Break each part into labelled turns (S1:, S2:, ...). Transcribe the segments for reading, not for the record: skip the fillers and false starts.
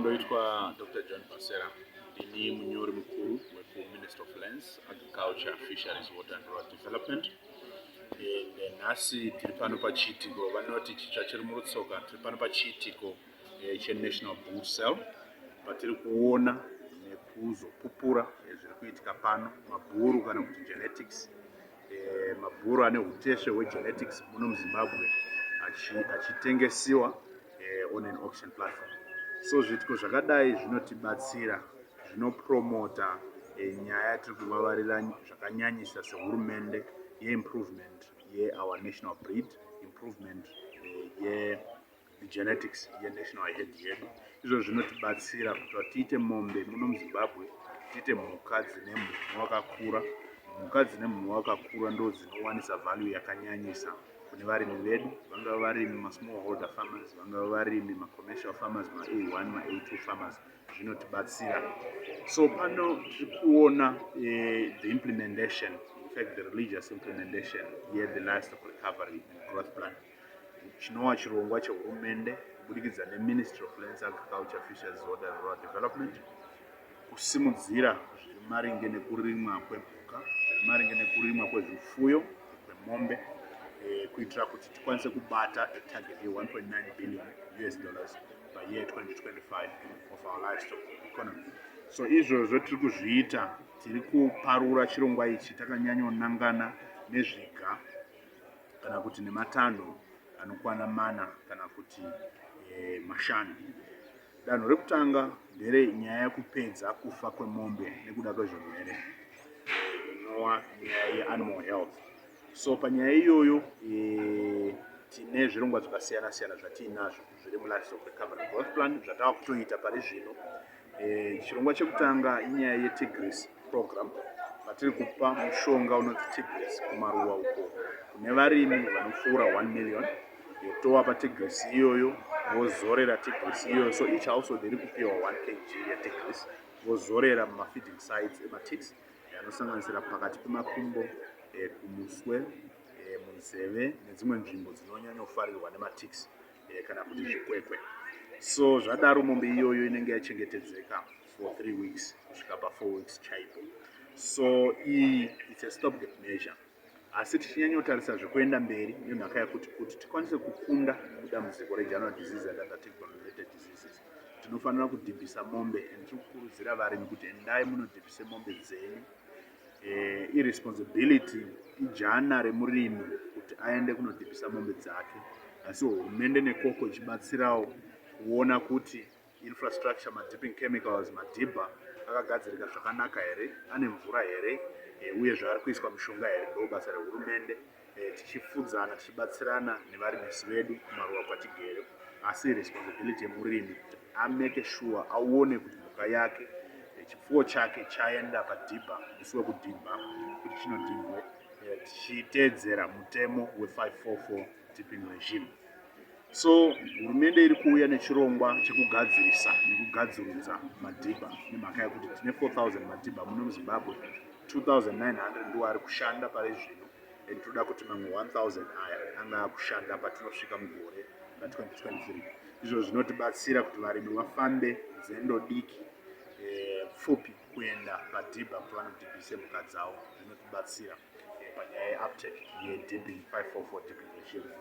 S1: Ndoitwa Dr. John Basera, ndini munyori mukuru weku-Minister of Lands, Agriculture, Fisheries, Water and Rural Development. Nhasi tiri pano pachiitiko, vanoti chicha chiri murutsoka, tiri pano pachiitiko cheNational Bull Cell. Patiri kuona nekuzopupura zviri kuitika pano, mabhuru kana kuti genetics. Mabhuru ane uteshe hwegenetics muno muZimbabwe achitengesiwa on an auction platform. So zviitiko zvakadai zvinotibatsira, zvinopromota nyaya tiri kuvavarira zvakanyanyisa sehurumende ye-improvement ye-our national breed, improvement ye-genetics ye-national head yedu. Izvo zvinotibatsira kuti tiite mombe muno muZimbabwe, tiite mhuka dzine munhu wakakura. Mhuka dzine munhu wakakura ndo dzinowanisa value yakanyanyisa kune varimi vedu, vangava varimi ma-smallholder farmers, vangava varimi ma-commercial farmers, ma-A1, ma-A2 farmers, zvinotibatsira. So pano tiri kuona the implementation, in fact the religious implementation the livestock recovery and growth plan. Chinowa Chirongwa chehurumende kubudikidza neMinistry of Lands, Agriculture, Fisheries, Water and Rural Development, kusimudzira zviri maringe nekurimwa kwemhuka, zviri maringe nekurimwa kwezvipfuyo, kwemombe, kuitira kuti tikwanise kubata a target ye$1.9 billion by year 2025 of our livestock economy. So izvozvo tiri kuzviita, tiri kuparura chirongwa ichi takanyanyonangana nezviga kana kuti nematanho anokwana 4 kana kuti mashanu. Danho rekutanga ndere nyaya yekupedza kufa kwemombe nekuda kwezvirwere, inova nyaya yeanimal health. So panyaya iyoyo tine zvirongwa zvakasiyana siyana zvatiinazvo zviri mulivestock recovery and growth plan zvatava kutoita pari zvino. Chirongwa chekutanga inyaya yetigris program, patiri kupa mushonga unonzi tigris kumaruwa uko kune varimi vanopfuura 1 million. Tovapa tigris iyoyo vozorera tigris iyoyo, so each household iri kupiwa 1 kg yetigris vozorera mumafeeding sites ematicks anosanganisira pakati pemakumbo, kumuswe, munzeve nedzimwe nzvimbo dzinonyanyofarirwa nematicks kana kuti zvikwekwe. So zvadaro mombe iyoyo inenge yachengetedzeka for 3 weeks kusvika pa4 weeks chaipo. So it's a stopgap measure. Asi tichinyanyotarisa zvekuenda mberi nemhaka yekuti kuti tikwanise kukunda dambudziko regeneral disease and other tick-borne related diseases, tinofanira kudhibhisa mombe, and tiri kukurudzira varimi kuti endai munodhibhise mombe dzenyu. Irresponsibility ijana remurimi kuti aende kunodhibhisa mombe dzake, asi hurumende nekoko ichibatsirawo kuona kuti infrastructure, ma-dipping chemicals, madhibha akagadzirika zvakanaka here, ane mvura here, uye zvaari kuiswa mishonga here. Ndo basa rehurumende, tichifudzana tichibatsirana nevarimisi vedu kumaruwa kwatigere. Asi responsibility yemurimi kuti ameke sure aone kuti mhuka yake, chipfuwo chake chaenda padhibha, musi wekudhibha kuti chinodhibhwe, tichiteedzera mutemo we544 dipping regime. So hurumende iri kuuya nechirongwa chekugadzirisa nekugadzirudza madhibha nemhaka yekuti tine 4,000 madhibha muno muZimbabwe, 2,900 ndiwo ari kushanda pari zvino, toda kuti mamwe 1,000 aya anga akushanda patinosvika mugore ra2023. Izvo zvinotibatsira kuti varimi vafambe nzendo diki pfupi kuenda padhibha kuti vanodhibhise mhuka dzavo. Zvinotibatsira panyaya yeuptake yedipping 544 dipping regime.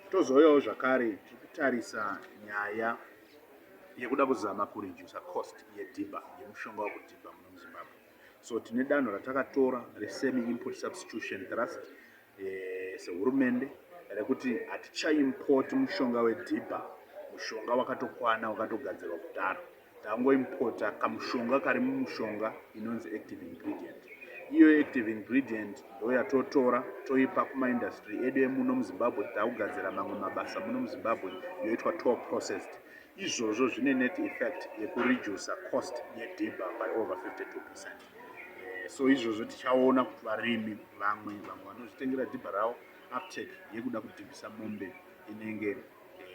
S1: Tozouyawo zvakare tiri kutarisa nyaya yekuda kuzama kuredusa cost yedhibha, yemushonga wekudhibha muno muZimbabwe. So tine danho ratakatora resemi-import substitution trust sehurumende rekuti hatichaimport mushonga wedhibha, mushonga wakatokwana wakatogadzirwa kudaro. Tangoimpota kamushonga kari mumushonga inonzi active ingredient. Iyo active ingredient ndo yatotora toipa kumaindustry edu emuno muZimbabwe. Takugadzira mamwe mabasa muno muZimbabwe yoitwa toll processed. Izvozvo zvine net effect yekuredusa cost yedhibha by over 52%. So izvozvo tichaona kuti varimi vamwe vanozvitengera dhibha ravo uptake yekuda kudhibhisa mombe inenge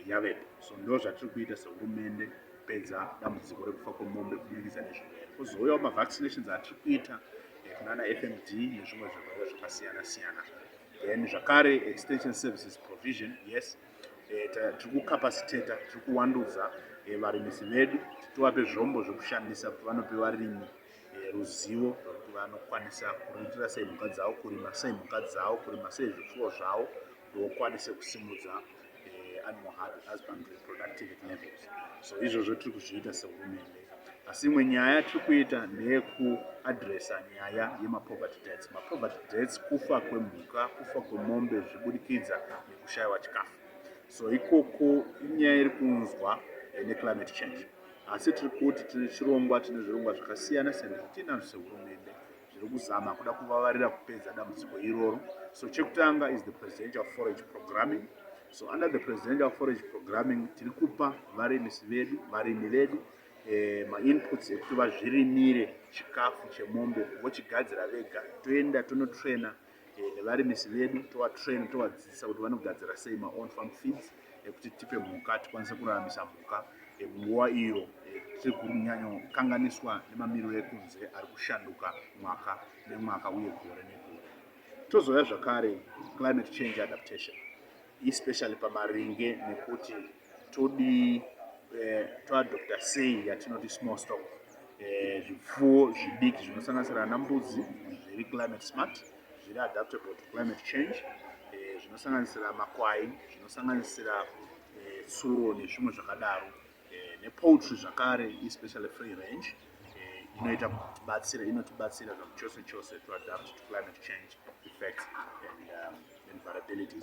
S1: yavepo. So ndo zvatiri kuita sehurumende kupedza dambudziko rekufa kwemombe kubudikidza nezvirwere. Kozouyawo mavaccinations atiri kuita kunana FMD nezvimwe zvirwere zvakasiyana siyana. Then zvakare extension services provision, yes, tiri kukapacitata, tiri kuwandudza varimisi vedu, tivape zvombo zvekushandisa kuti vanope varimi ruzivo rwekuti vanokwanisa kuriritira sei mhuka dzavo, kurima sei mhuka dzavo, kurima sei zvipfuyo zvavo, kuti vakwanise kusimudza animal husbandry productivity levels. So izvozvo tiri kuzviita sehurumende. Asi imwe nyaya tiri kuita ndeyekuadhiresa nyaya yemapoverty deaths. Mapoverty deaths kufa kwemhuka, kufa kwemombe zvichibudikidza nekushayiwa chikafu. So ikoko inyaya iri kunzwa neclimate change. Asi tiri kuti tine Chirongwa, tine zvirongwa zvakasiyana siyana zvatinazvo sehurumende zviri kuzama kuda kuvavarira kupedza dambudziko iroro. So chekutanga is the presidential forage programming. So under the presidential forage programming tiri kupa varimi vedu ma-inputs ekuti vazvirimire chikafu chemombe vochigadzira vega. Toenda tonotraina nevarimisi vedu, tovatraina tovadzidzisa kuti vanogadzira sei ma-own farm feeds ekuti tipe mhuka, tikwanise kuraramisa mhuka munguva iyo tiri kunyanyokanganiswa nemamiriro ekunze ari kushanduka mwaka nemwaka uye gore negore. Tozouya zvakare climate change adaptation, especially pamaringe nekuti todi toadopta sei yatinoti small stock, zvipfuyo zvidiki zvinosanganisira anambudzi zviri climate smart, zviri adaptable to climate change, zvinosanganisira makwai, zvinosanganisira tsuro nezvimwe zvakadaro, nepoultry zvakare, especially free range, inotibatsira zvamuchose chose to adapt to climate change effects and vulnerabilities.